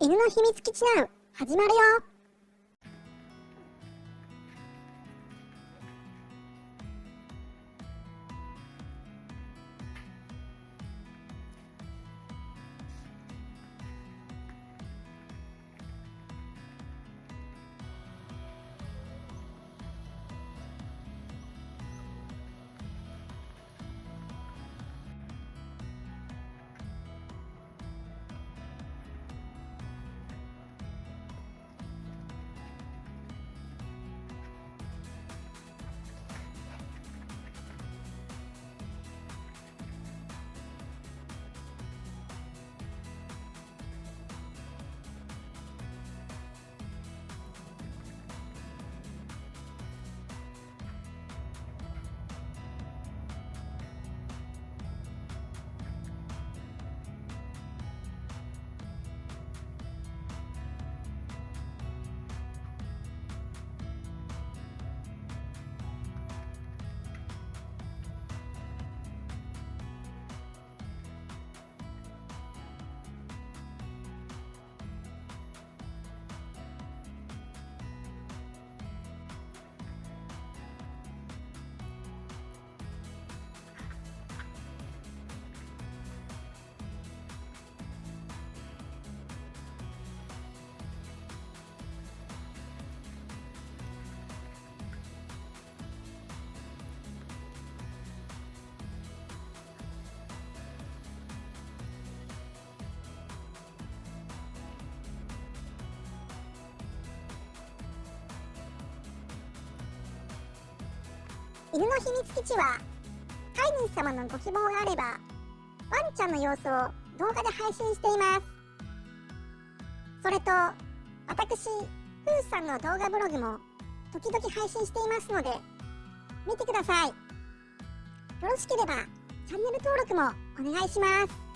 犬の秘密基地ナウ始まるよ。犬の秘密基地は飼い主様のご希望があればワンちゃんの様子を動画で配信しています。それと私ふーさんの動画ブログも時々配信していますので見てください。よろしければチャンネル登録もお願いします。